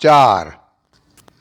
4।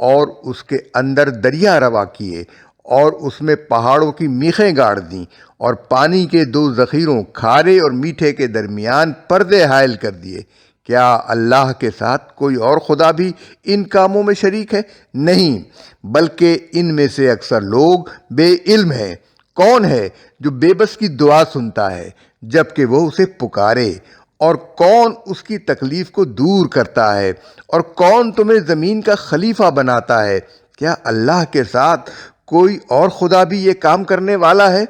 اور اس کے اندر دریا روا کیے اور اس میں پہاڑوں کی میخیں گاڑ دیں اور پانی کے دو ذخیروں کھارے اور میٹھے کے درمیان پردے حائل کر دیے، کیا اللہ کے ساتھ کوئی اور خدا بھی ان کاموں میں شریک ہے؟ نہیں، بلکہ ان میں سے اکثر لوگ بے علم ہیں۔ کون ہے جو بے بس کی دعا سنتا ہے جب کہ وہ اسے پکارے؟ اور کون اس کی تکلیف کو دور کرتا ہے؟ اور کون تمہیں زمین کا خلیفہ بناتا ہے؟ کیا اللہ کے ساتھ کوئی اور خدا بھی یہ کام کرنے والا ہے؟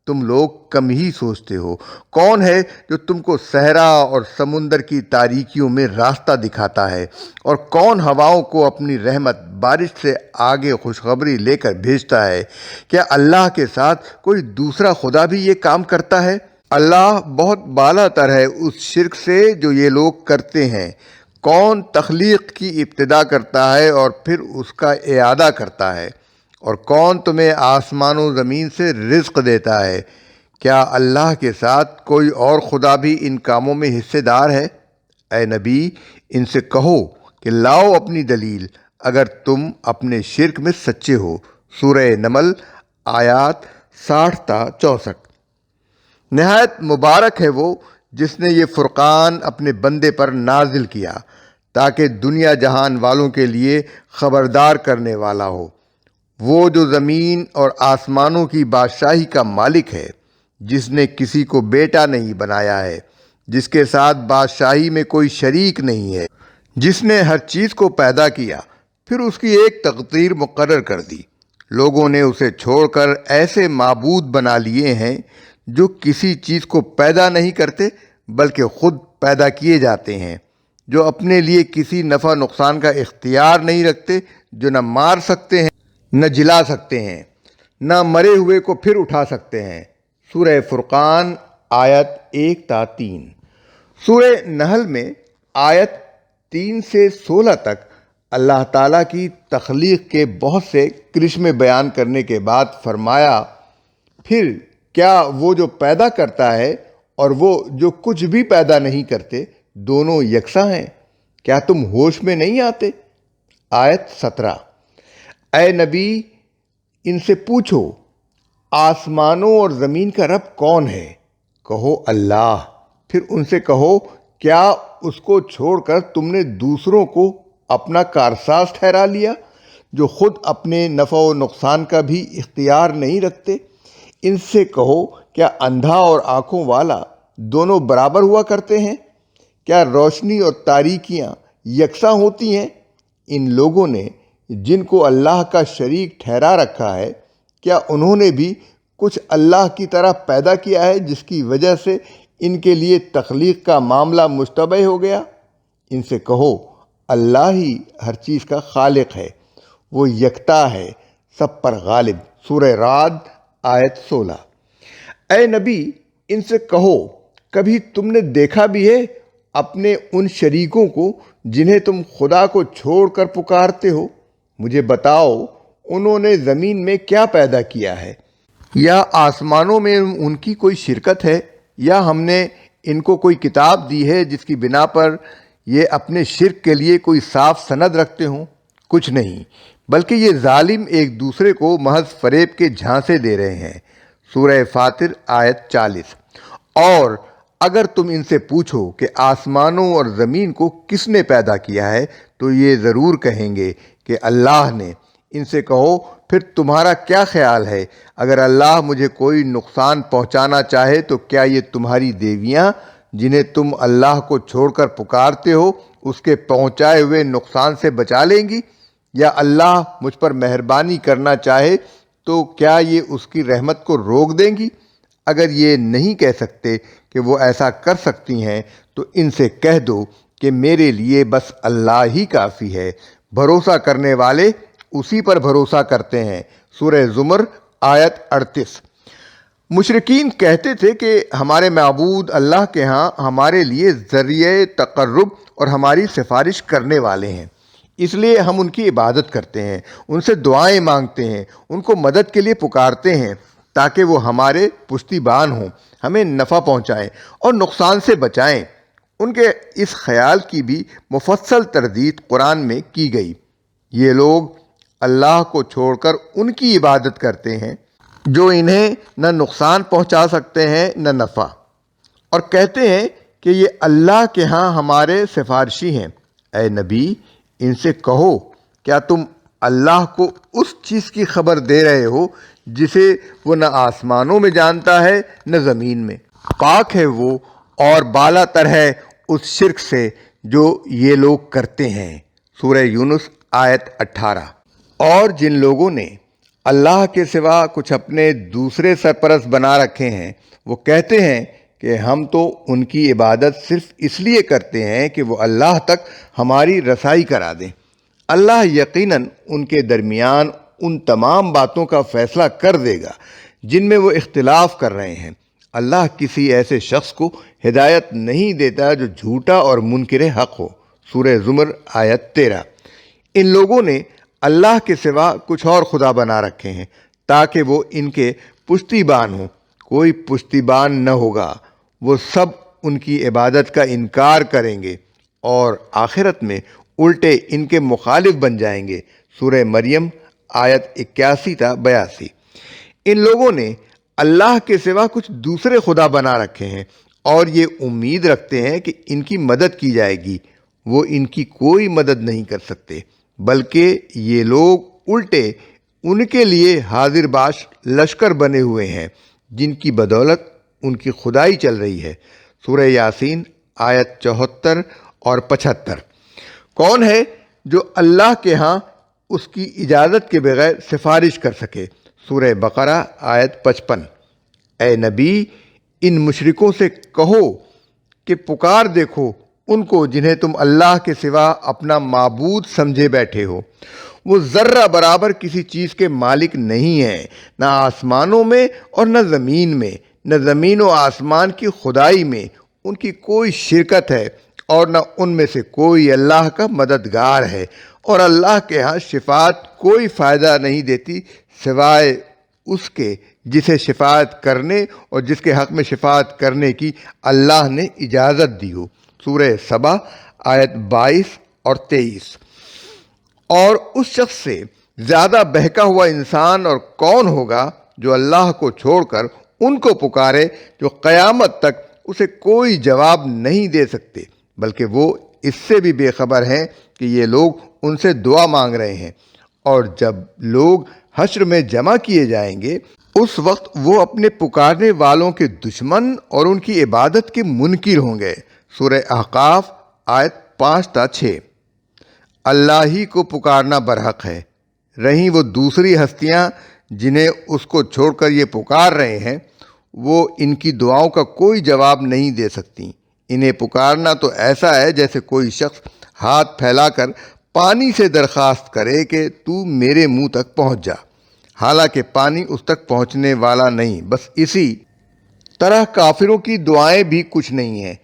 تم لوگ کم ہی سوچتے ہو۔ کون ہے جو تم کو صحرا اور سمندر کی تاریکیوں میں راستہ دکھاتا ہے؟ اور کون ہواؤں کو اپنی رحمت بارش سے آگے خوشخبری لے کر بھیجتا ہے؟ کیا اللہ کے ساتھ کوئی دوسرا خدا بھی یہ کام کرتا ہے؟ اللہ بہت بالا تر ہے اس شرک سے جو یہ لوگ کرتے ہیں۔ کون تخلیق کی ابتدا کرتا ہے اور پھر اس کا اعادہ کرتا ہے؟ اور کون تمہیں آسمان و زمین سے رزق دیتا ہے؟ کیا اللہ کے ساتھ کوئی اور خدا بھی ان کاموں میں حصے دار ہے؟ اے نبی، ان سے کہو کہ لاؤ اپنی دلیل اگر تم اپنے شرک میں سچے ہو۔ سورہ نمل آیات 60 تا 64۔ نہایت مبارک ہے وہ جس نے یہ فرقان اپنے بندے پر نازل کیا تاکہ دنیا جہان والوں کے لیے خبردار کرنے والا ہو۔ وہ جو زمین اور آسمانوں کی بادشاہی کا مالک ہے، جس نے کسی کو بیٹا نہیں بنایا ہے، جس کے ساتھ بادشاہی میں کوئی شریک نہیں ہے، جس نے ہر چیز کو پیدا کیا پھر اس کی ایک تقدیر مقرر کر دی۔ لوگوں نے اسے چھوڑ کر ایسے معبود بنا لیے ہیں جو کسی چیز کو پیدا نہیں کرتے بلکہ خود پیدا کیے جاتے ہیں، جو اپنے لیے کسی نفع نقصان کا اختیار نہیں رکھتے، جو نہ مار سکتے ہیں نہ جلا سکتے ہیں، نہ مرے ہوئے کو پھر اٹھا سکتے ہیں۔ سورہ فرقان آیت 1 تا 3۔ سورہ نحل میں آیت 3 سے 16 تک اللہ تعالیٰ کی تخلیق کے بہت سے کرشمے بیان کرنے کے بعد فرمایا، پھر کیا وہ جو پیدا کرتا ہے اور وہ جو کچھ بھی پیدا نہیں کرتے دونوں یکساں ہیں؟ کیا تم ہوش میں نہیں آتے؟ آیت 17۔ اے نبی، ان سے پوچھو آسمانوں اور زمین کا رب کون ہے؟ کہو اللہ۔ پھر ان سے کہو کیا اس کو چھوڑ کر تم نے دوسروں کو اپنا کارساز ٹھہرا لیا جو خود اپنے نفع و نقصان کا بھی اختیار نہیں رکھتے؟ ان سے کہو کیا اندھا اور آنکھوں والا دونوں برابر ہوا کرتے ہیں؟ کیا روشنی اور تاریکیاں یکساں ہوتی ہیں؟ ان لوگوں نے جن کو اللہ کا شریک ٹھہرا رکھا ہے، کیا انہوں نے بھی کچھ اللہ کی طرح پیدا کیا ہے جس کی وجہ سے ان کے لیے تخلیق کا معاملہ مشتبہ ہو گیا؟ ان سے کہو اللہ ہی ہر چیز کا خالق ہے، وہ یکتا ہے، سب پر غالب۔ سورہ رعد آیت 16۔ اے نبی، ان سے کہو کبھی تم نے دیکھا بھی ہے اپنے ان شریکوں کو جنہیں تم خدا کو چھوڑ کر پکارتے ہو؟ مجھے بتاؤ انہوں نے زمین میں کیا پیدا کیا ہے؟ یا آسمانوں میں ان کی کوئی شرکت ہے؟ یا ہم نے ان کو کوئی کتاب دی ہے جس کی بنا پر یہ اپنے شرک کے لیے کوئی صاف سند رکھتے ہوں؟ کچھ نہیں، بلکہ یہ ظالم ایک دوسرے کو محض فریب کے جھانسے دے رہے ہیں۔ سورہ فاطر آیت 40۔ اور اگر تم ان سے پوچھو کہ آسمانوں اور زمین کو کس نے پیدا کیا ہے تو یہ ضرور کہیں گے کہ اللہ نے۔ ان سے کہو پھر تمہارا کیا خیال ہے اگر اللہ مجھے کوئی نقصان پہنچانا چاہے تو کیا یہ تمہاری دیویاں جنہیں تم اللہ کو چھوڑ کر پکارتے ہو اس کے پہنچائے ہوئے نقصان سے بچا لیں گی؟ یا اللہ مجھ پر مہربانی کرنا چاہے تو کیا یہ اس کی رحمت کو روک دیں گی؟ اگر یہ نہیں کہہ سکتے کہ وہ ایسا کر سکتی ہیں تو ان سے کہہ دو کہ میرے لیے بس اللہ ہی کافی ہے، بھروسہ کرنے والے اسی پر بھروسہ کرتے ہیں۔ سورہ زمر آیت 38۔ مشرکین کہتے تھے کہ ہمارے معبود اللہ کے ہاں ہمارے لیے ذریعہ تقرب اور ہماری سفارش کرنے والے ہیں، اس لیے ہم ان کی عبادت کرتے ہیں، ان سے دعائیں مانگتے ہیں، ان کو مدد کے لیے پکارتے ہیں تاکہ وہ ہمارے پشتی بان ہوں، ہمیں نفع پہنچائیں اور نقصان سے بچائیں۔ ان کے اس خیال کی بھی مفصل تردید قرآن میں کی گئی۔ یہ لوگ اللہ کو چھوڑ کر ان کی عبادت کرتے ہیں جو انہیں نہ نقصان پہنچا سکتے ہیں نہ نفع، اور کہتے ہیں کہ یہ اللہ کے ہاں ہمارے سفارشی ہیں۔ اے نبی، ان سے کہو، کیا تم اللہ کو اس چیز کی خبر دے رہے ہو جسے وہ نہ آسمانوں میں جانتا ہے نہ زمین میں؟ پاک ہے وہ اور بالا تر ہے اس شرک سے جو یہ لوگ کرتے ہیں۔ سورہ یونس آیت 18۔ اور جن لوگوں نے اللہ کے سوا کچھ اپنے دوسرے سرپرست بنا رکھے ہیں، وہ کہتے ہیں کہ ہم تو ان کی عبادت صرف اس لیے کرتے ہیں کہ وہ اللہ تک ہماری رسائی کرا دیں۔ اللہ یقیناً ان کے درمیان ان تمام باتوں کا فیصلہ کر دے گا جن میں وہ اختلاف کر رہے ہیں۔ اللہ کسی ایسے شخص کو ہدایت نہیں دیتا جو جھوٹا اور منکر حق ہو۔ سورہ زمر آیت 13۔ ان لوگوں نے اللہ کے سوا کچھ اور خدا بنا رکھے ہیں تاکہ وہ ان کے پشتیبان ہوں۔ کوئی پشتیبان نہ ہوگا، وہ سب ان کی عبادت کا انکار کریں گے اور آخرت میں الٹے ان کے مخالف بن جائیں گے۔ سورہ مریم آیت 81 تا 82۔ ان لوگوں نے اللہ کے سوا کچھ دوسرے خدا بنا رکھے ہیں اور یہ امید رکھتے ہیں کہ ان کی مدد کی جائے گی۔ وہ ان کی کوئی مدد نہیں کر سکتے، بلکہ یہ لوگ الٹے ان کے لیے حاضر باش لشکر بنے ہوئے ہیں جن کی بدولت ان کی خدائی چل رہی ہے۔ سورہ یاسین آیت 74 اور 75۔ کون ہے جو اللہ کے ہاں اس کی اجازت کے بغیر سفارش کر سکے؟ سورہ بقرہ آیت 55۔ اے نبی، ان مشرکوں سے کہو کہ پکار دیکھو ان کو جنہیں تم اللہ کے سوا اپنا معبود سمجھے بیٹھے ہو۔ وہ ذرہ برابر کسی چیز کے مالک نہیں ہیں، نہ آسمانوں میں اور نہ زمین میں، نہ زمین و آسمان کی خدائی میں ان کی کوئی شرکت ہے، اور نہ ان میں سے کوئی اللہ کا مددگار ہے، اور اللہ کے ہاں شفاعت کوئی فائدہ نہیں دیتی سوائے اس کے جسے شفاعت کرنے اور جس کے حق میں شفاعت کرنے کی اللہ نے اجازت دی ہو۔ سورہ سبا آیت 22 اور 23۔ اور اس شخص سے زیادہ بہکا ہوا انسان اور کون ہوگا جو اللہ کو چھوڑ کر ان کو پکارے جو قیامت تک اسے کوئی جواب نہیں دے سکتے، بلکہ وہ اس سے بھی بے خبر ہیں کہ یہ لوگ ان سے دعا مانگ رہے ہیں۔ اور جب لوگ حشر میں جمع کیے جائیں گے، اس وقت وہ اپنے پکارنے والوں کے دشمن اور ان کی عبادت کے منکر ہوں گے۔ سورہ احقاف آیت 5 تا 6۔ اللہ ہی کو پکارنا برحق ہے، رہیں وہ دوسری ہستیاں جنہیں اس کو چھوڑ کر یہ پکار رہے ہیں، وہ ان کی دعاؤں کا کوئی جواب نہیں دے سکتی۔ انہیں پکارنا تو ایسا ہے جیسے کوئی شخص ہاتھ پھیلا کر پانی سے درخواست کرے کہ تو میرے منہ تک پہنچ جا، حالانکہ پانی اس تک پہنچنے والا نہیں۔ بس اسی طرح کافروں کی دعائیں بھی کچھ نہیں ہیں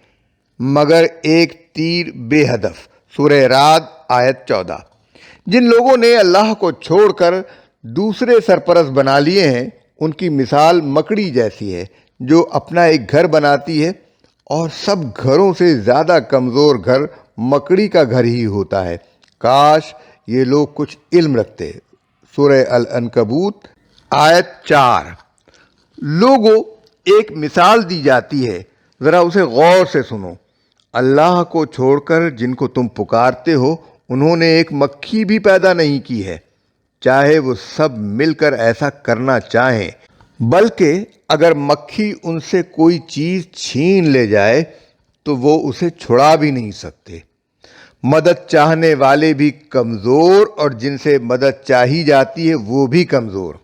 مگر ایک تیر بے ہدف۔ سورہ رعد آیت 14۔ جن لوگوں نے اللہ کو چھوڑ کر دوسرے سرپرست بنا لیے ہیں، ان کی مثال مکڑی جیسی ہے جو اپنا ایک گھر بناتی ہے، اور سب گھروں سے زیادہ کمزور گھر مکڑی کا گھر ہی ہوتا ہے۔ کاش یہ لوگ کچھ علم رکھتے۔ سورہ العنکبوت آیت 4۔ لوگوں، ایک مثال دی جاتی ہے، ذرا اسے غور سے سنو۔ اللہ کو چھوڑ کر جن کو تم پکارتے ہو، انہوں نے ایک مکھی بھی پیدا نہیں کی ہے، چاہے وہ سب مل کر ایسا کرنا چاہیں، بلکہ اگر مکھی ان سے کوئی چیز چھین لے جائے تو وہ اسے چھڑا بھی نہیں سکتے۔ مدد چاہنے والے بھی کمزور اور جن سے مدد چاہی جاتی ہے وہ بھی کمزور۔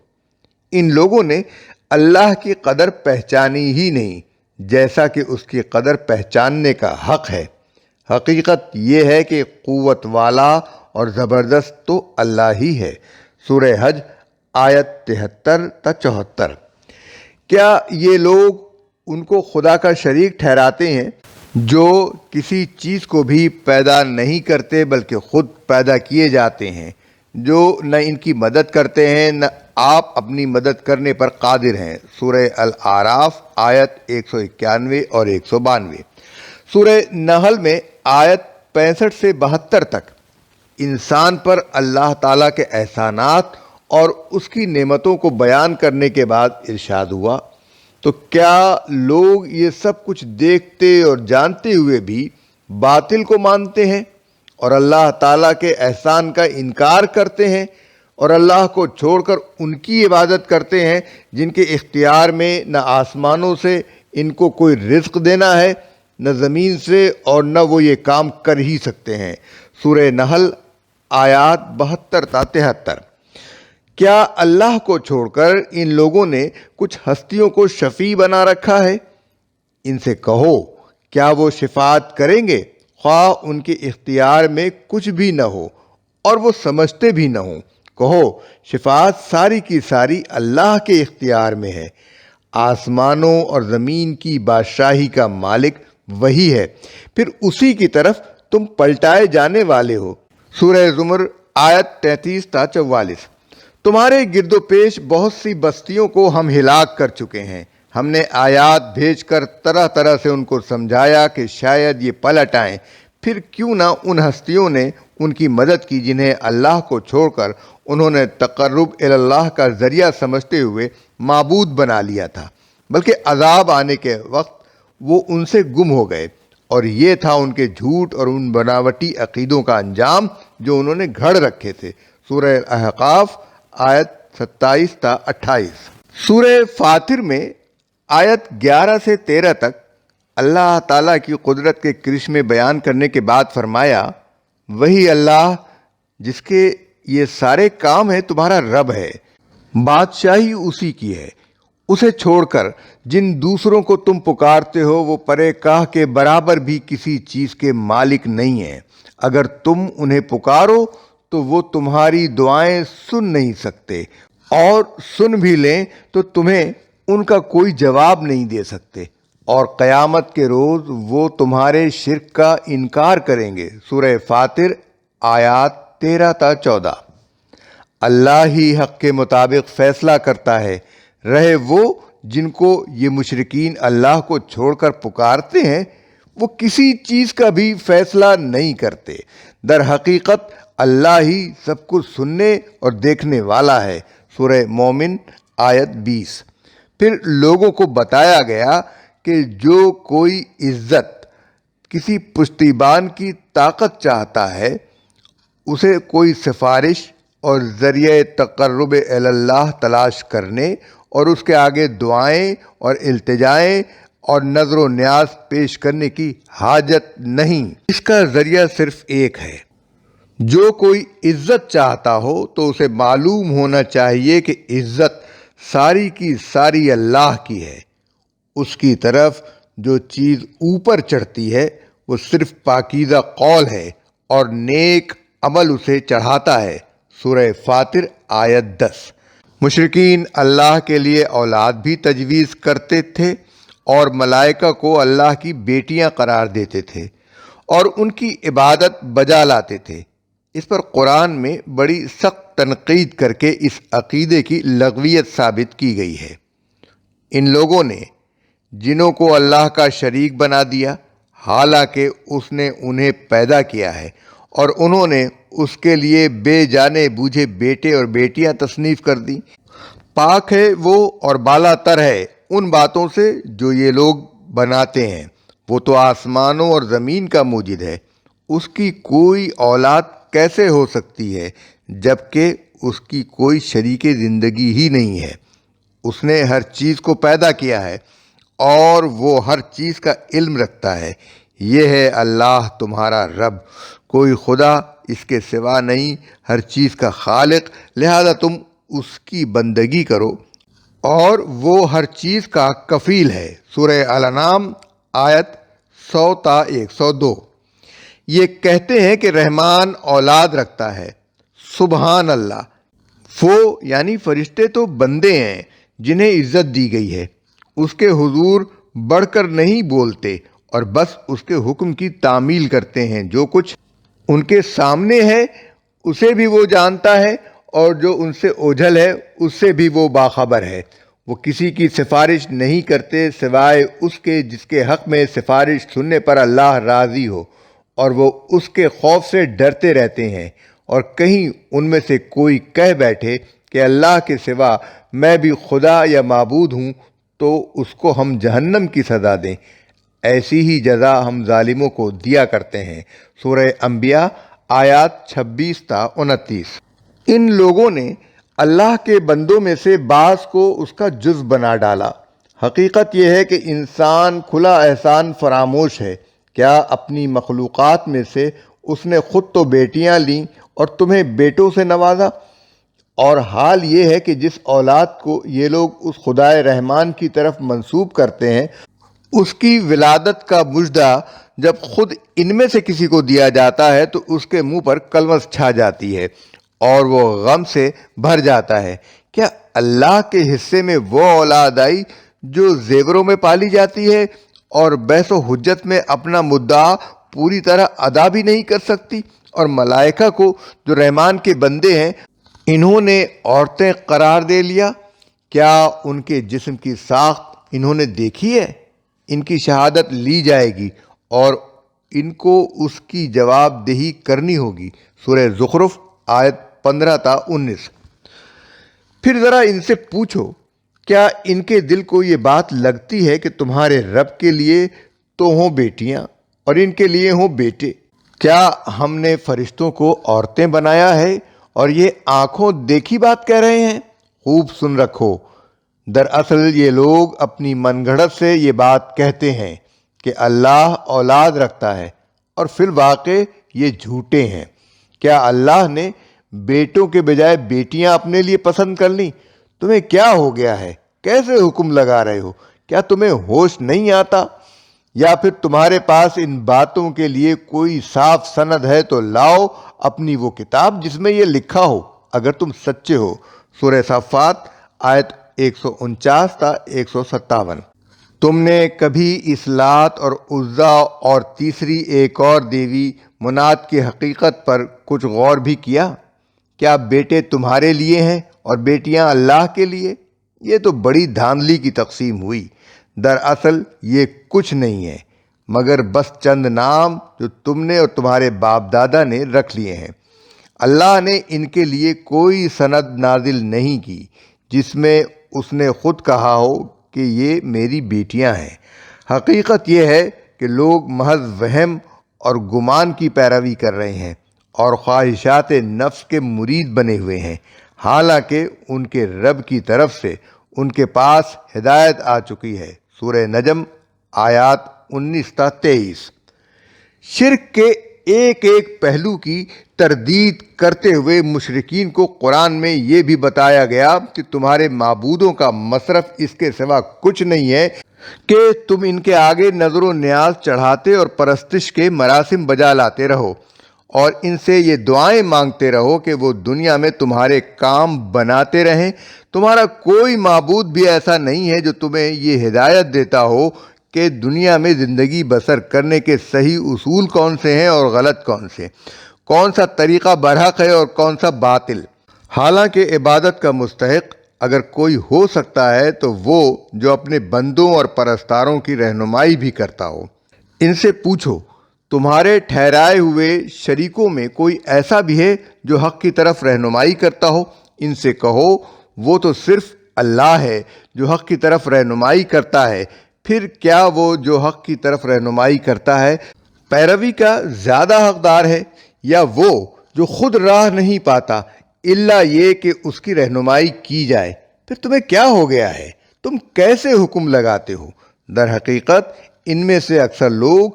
ان لوگوں نے اللہ کی قدر پہچانی ہی نہیں جیسا کہ اس کی قدر پہچاننے کا حق ہے۔ حقیقت یہ ہے کہ قوت والا اور زبردست تو اللہ ہی ہے۔ سورہ حج آیت 73 تا 74۔ کیا یہ لوگ ان کو خدا کا شریک ٹھہراتے ہیں جو کسی چیز کو بھی پیدا نہیں کرتے بلکہ خود پیدا کیے جاتے ہیں، جو نہ ان کی مدد کرتے ہیں نہ آپ اپنی مدد کرنے پر قادر ہیں؟ سورہ الاعراف آیت 191 اور 192۔ سورہ نحل میں آیت 65 سے 72 تک۔ انسان پر اللہ تعالیٰ کے احسانات اور اس کی نعمتوں کو بیان کرنے کے بعد ارشاد ہوا، تو کیا لوگ یہ سب کچھ دیکھتے اور جانتے ہوئے بھی باطل کو مانتے ہیں اور اللہ تعالیٰ کے احسان کا انکار کرتے ہیں اور اللہ کو چھوڑ کر ان کی عبادت کرتے ہیں جن کے اختیار میں نہ آسمانوں سے ان کو کوئی رزق دینا ہے، نہ زمین سے، اور نہ وہ یہ کام کر ہی سکتے ہیں۔ سورہ نحل آیات 72 تا 73۔ کیا اللہ کو چھوڑ کر ان لوگوں نے کچھ ہستیوں کو شفیع بنا رکھا ہے؟ ان سے کہو کیا وہ شفاعت کریں گے خواہ ان کے اختیار میں کچھ بھی نہ ہو اور وہ سمجھتے بھی نہ ہوں؟ کہو شفاعت ساری کی ساری اللہ کے اختیار میں ہے، آسمانوں اور زمین کی بادشاہی کا مالک وہی ہے، پھر اسی کی طرف تم پلٹائے جانے والے ہو۔ سورہ زمر آیت 33 تا 44۔ تمہارے گرد و پیش بہت سی بستیوں کو ہم ہلاک کر چکے ہیں، ہم نے آیات بھیج کر طرح طرح سے ان کو سمجھایا کہ شاید یہ پلٹ آئیں، پھر کیوں نہ ان ہستیوں نے ان کی مدد کی جنہیں اللہ کو چھوڑ کر انہوں نے تقرب اللہ کا ذریعہ سمجھتے ہوئے معبود بنا لیا تھا، بلکہ عذاب آنے کے وقت وہ ان سے گم ہو گئے، اور یہ تھا ان کے جھوٹ اور ان بناوٹی عقیدوں کا انجام جو انہوں نے گھڑ رکھے تھے۔ سورہ احقاف آیت 27 تا 28۔ سورہ فاطر میں آیت 11 سے 13 تک اللہ تعالیٰ کی قدرت کے کرشمے بیان کرنے کے بعد فرمایا، وہی اللہ جس کے یہ سارے کام ہیں تمہارا رب ہے، بادشاہی اسی کی ہے، اسے چھوڑ کر جن دوسروں کو تم پکارتے ہو وہ پرے کاہ کے برابر بھی کسی چیز کے مالک نہیں ہیں، اگر تم انہیں پکارو تو وہ تمہاری دعائیں سن نہیں سکتے، اور سن بھی لیں تو تمہیں ان کا کوئی جواب نہیں دے سکتے، اور قیامت کے روز وہ تمہارے شرک کا انکار کریں گے۔ سورہ فاطر آیات 13 تا 14۔ اللہ ہی حق کے مطابق فیصلہ کرتا ہے، رہے وہ جن کو یہ مشرکین اللہ کو چھوڑ کر پکارتے ہیں وہ کسی چیز کا بھی فیصلہ نہیں کرتے، در حقیقت اللہ ہی سب کچھ سننے اور دیکھنے والا ہے۔ سورہ مومن آیت 20۔ پھر لوگوں کو بتایا گیا کہ جو کوئی عزت کسی پشتیبان کی طاقت چاہتا ہے، اسے کوئی سفارش اور ذریعہ تقرب اللہ تلاش کرنے اور اس کے آگے دعائیں اور التجائیں اور نظر و نیاز پیش کرنے کی حاجت نہیں، اس کا ذریعہ صرف ایک ہے۔ جو کوئی عزت چاہتا ہو تو اسے معلوم ہونا چاہیے کہ عزت ساری کی ساری اللہ کی ہے، اس کی طرف جو چیز اوپر چڑھتی ہے وہ صرف پاکیزہ قول ہے اور نیک عمل اسے چڑھاتا ہے۔ سورہ فاطر آیت 10۔ مشرکین اللہ کے لیے اولاد بھی تجویز کرتے تھے اور ملائکہ کو اللہ کی بیٹیاں قرار دیتے تھے اور ان کی عبادت بجا لاتے تھے۔ اس پر قرآن میں بڑی سخت تنقید کر کے اس عقیدے کی لغویت ثابت کی گئی ہے۔ ان لوگوں نے جنوں کو اللہ کا شریک بنا دیا، حالانکہ اس نے انہیں پیدا کیا ہے، اور انہوں نے اس کے لیے بے جانے بوجھے بیٹے اور بیٹیاں تصنیف کر دیں۔ پاک ہے وہ اور بالا تر ہے ان باتوں سے جو یہ لوگ بناتے ہیں، وہ تو آسمانوں اور زمین کا موجد ہے، اس کی کوئی اولاد کیسے ہو سکتی ہے جبکہ اس کی کوئی شریک زندگی ہی نہیں ہے۔ اس نے ہر چیز کو پیدا کیا ہے اور وہ ہر چیز کا علم رکھتا ہے۔ یہ ہے اللہ تمہارا رب، کوئی خدا اس کے سوا نہیں، ہر چیز کا خالق، لہذا تم اس کی بندگی کرو، اور وہ ہر چیز کا کفیل ہے۔ سورہ الانعام آیت 100 تا 102۔ یہ کہتے ہیں کہ رحمان اولاد رکھتا ہے، سبحان اللہ، وہ یعنی فرشتے تو بندے ہیں جنہیں عزت دی گئی ہے، اس کے حضور بڑھ کر نہیں بولتے اور بس اس کے حکم کی تعمیل کرتے ہیں۔ جو کچھ ان کے سامنے ہے اسے بھی وہ جانتا ہے، اور جو ان سے اوجھل ہے اس سے بھی وہ باخبر ہے۔ وہ کسی کی سفارش نہیں کرتے سوائے اس کے جس کے حق میں سفارش سننے پر اللہ راضی ہو، اور وہ اس کے خوف سے ڈرتے رہتے ہیں، اور کہیں ان میں سے کوئی کہہ بیٹھے کہ اللہ کے سوا میں بھی خدا یا معبود ہوں تو اس کو ہم جہنم کی سزا دیں۔ ایسی ہی جزا ہم ظالموں کو دیا کرتے ہیں۔ سورہ انبیاء آیات 26 تا 29۔ ان لوگوں نے اللہ کے بندوں میں سے بعض کو اس کا جز بنا ڈالا۔ حقیقت یہ ہے کہ انسان کھلا احسان فراموش ہے۔ کیا اپنی مخلوقات میں سے اس نے خود تو بیٹیاں لیں اور تمہیں بیٹوں سے نوازا؟ اور حال یہ ہے کہ جس اولاد کو یہ لوگ اس خدائے رحمان کی طرف منسوب کرتے ہیں، اس کی ولادت کا مژدہ جب خود ان میں سے کسی کو دیا جاتا ہے تو اس کے منہ پر کلوس چھا جاتی ہے اور وہ غم سے بھر جاتا ہے۔ کیا اللہ کے حصے میں وہ اولاد آئی جو زیوروں میں پالی جاتی ہے اور بحث و حجت میں اپنا مدعا پوری طرح ادا بھی نہیں کر سکتی؟ اور ملائکہ کو جو رحمان کے بندے ہیں انہوں نے عورتیں قرار دے لیا۔ کیا ان کے جسم کی ساخت انہوں نے دیکھی ہے؟ ان کی شہادت لی جائے گی اور ان کو اس کی جواب دہی کرنی ہوگی۔ سورہ زخرف آیت 15 تا 19۔ پھر ذرا ان سے پوچھو، کیا ان کے دل کو یہ بات لگتی ہے کہ تمہارے رب کے لیے تو ہوں بیٹیاں اور ان کے لیے ہوں بیٹے؟ کیا ہم نے فرشتوں کو عورتیں بنایا ہے اور یہ آنکھوں دیکھی بات کہہ رہے ہیں؟ خوب سن رکھو، دراصل یہ لوگ اپنی من گھڑت سے یہ بات کہتے ہیں کہ اللہ اولاد رکھتا ہے، اور فی الواقع یہ جھوٹے ہیں۔ کیا اللہ نے بیٹوں کے بجائے بیٹیاں اپنے لیے پسند کر لیں؟ تمہیں کیا ہو گیا ہے؟ کیسے حکم لگا رہے ہو؟ کیا تمہیں ہوش نہیں آتا؟ یا پھر تمہارے پاس ان باتوں کے لیے کوئی صاف سند ہے تو لاؤ اپنی وہ کتاب جس میں یہ لکھا ہو، اگر تم سچے ہو۔ سورہ صافات آیت 149 تا 157۔ تم نے کبھی اس لات اور عزا اور تیسری ایک اور دیوی منات کی حقیقت پر کچھ غور بھی کیا؟ کیا بیٹے تمہارے لیے ہیں اور بیٹیاں اللہ کے لیے؟ یہ تو بڑی دھاندلی کی تقسیم ہوئی۔ دراصل یہ کچھ نہیں ہے مگر بس چند نام جو تم نے اور تمہارے باپ دادا نے رکھ لیے ہیں۔ اللہ نے ان کے لیے کوئی سند نازل نہیں کی جس میں اس نے خود کہا ہو کہ یہ میری بیٹیاں ہیں۔ حقیقت یہ ہے کہ لوگ محض وہم اور گمان کی پیروی کر رہے ہیں اور خواہشات نفس کے مرید بنے ہوئے ہیں، حالانکہ ان کے رب کی طرف سے ان کے پاس ہدایت آ چکی ہے۔ سورہ نجم آیات 19 تا 23۔ شرک کے ایک ایک پہلو کی تردید کرتے ہوئے مشرکین کو قرآن میں یہ بھی بتایا گیا کہ تمہارے معبودوں کا مصرف اس کے سوا کچھ نہیں ہے کہ تم ان کے آگے نظر و نیاز چڑھاتے اور پرستش کے مراسم بجا لاتے رہو اور ان سے یہ دعائیں مانگتے رہو کہ وہ دنیا میں تمہارے کام بناتے رہیں۔ تمہارا کوئی معبود بھی ایسا نہیں ہے جو تمہیں یہ ہدایت دیتا ہو کہ دنیا میں زندگی بسر کرنے کے صحیح اصول کون سے ہیں اور غلط کون سے، کون سا طریقہ برحق ہے اور کون سا باطل۔ حالانکہ عبادت کا مستحق اگر کوئی ہو سکتا ہے تو وہ جو اپنے بندوں اور پرستاروں کی رہنمائی بھی کرتا ہو۔ ان سے پوچھو، تمہارے ٹھہرائے ہوئے شریکوں میں کوئی ایسا بھی ہے جو حق کی طرف رہنمائی کرتا ہو؟ ان سے کہو وہ تو صرف اللہ ہے جو حق کی طرف رہنمائی کرتا ہے۔ پھر کیا وہ جو حق کی طرف رہنمائی کرتا ہے پیروی کا زیادہ حقدار ہے، یا وہ جو خود راہ نہیں پاتا الا یہ کہ اس کی رہنمائی کی جائے؟ پھر تمہیں کیا ہو گیا ہے؟ تم کیسے حکم لگاتے ہو؟ در حقیقت ان میں سے اکثر لوگ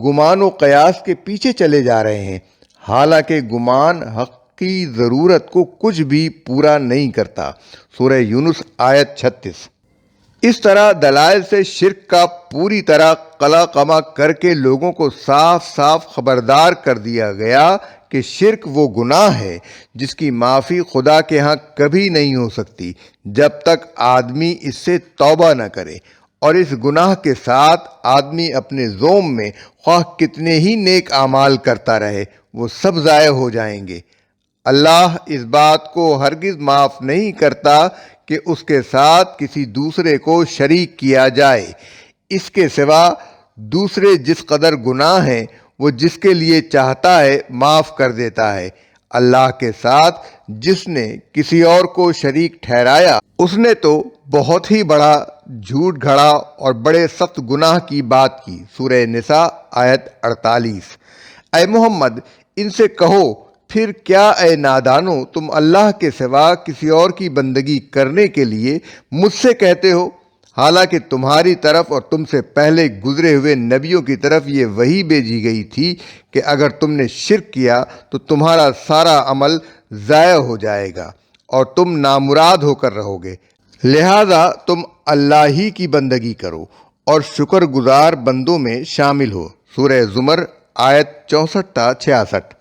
گمان و قیاس کے پیچھے چلے جا رہے ہیں، حالانکہ گمان حق کی ضرورت کو کچھ بھی پورا نہیں کرتا۔ سورہ یونس آیت 36۔ اس طرح دلائل سے شرک کا پوری طرح قلع قمع کر کے لوگوں کو صاف صاف خبردار کر دیا گیا کہ شرک وہ گناہ ہے جس کی معافی خدا کے ہاں کبھی نہیں ہو سکتی جب تک آدمی اس سے توبہ نہ کرے، اور اس گناہ کے ساتھ آدمی اپنے زوم میں خواہ کتنے ہی نیک اعمال کرتا رہے وہ سب ضائع ہو جائیں گے۔ اللہ اس بات کو ہرگز معاف نہیں کرتا کہ اس کے ساتھ کسی دوسرے کو شریک کیا جائے۔ اس کے سوا دوسرے جس قدر گناہ ہیں وہ جس کے لیے چاہتا ہے معاف کر دیتا ہے۔ اللہ کے ساتھ جس نے کسی اور کو شریک ٹھہرایا اس نے تو بہت ہی بڑا جھوٹ گھڑا اور بڑے سخت گناہ کی بات کی۔ سورہ نساء آیت 48۔ اے محمد ان سے کہو پھر کیا اے نادانو تم اللہ کے سوا کسی اور کی بندگی کرنے کے لیے مجھ سے کہتے ہو، حالانکہ تمہاری طرف اور تم سے پہلے گزرے ہوئے نبیوں کی طرف یہ وحی بھیجی گئی تھی کہ اگر تم نے شرک کیا تو تمہارا سارا عمل ضائع ہو جائے گا اور تم نامراد ہو کر رہو گے، لہذا تم اللہ ہی کی بندگی کرو اور شکر گزار بندوں میں شامل ہو۔ سورہ زمر آیت 64 تا 66۔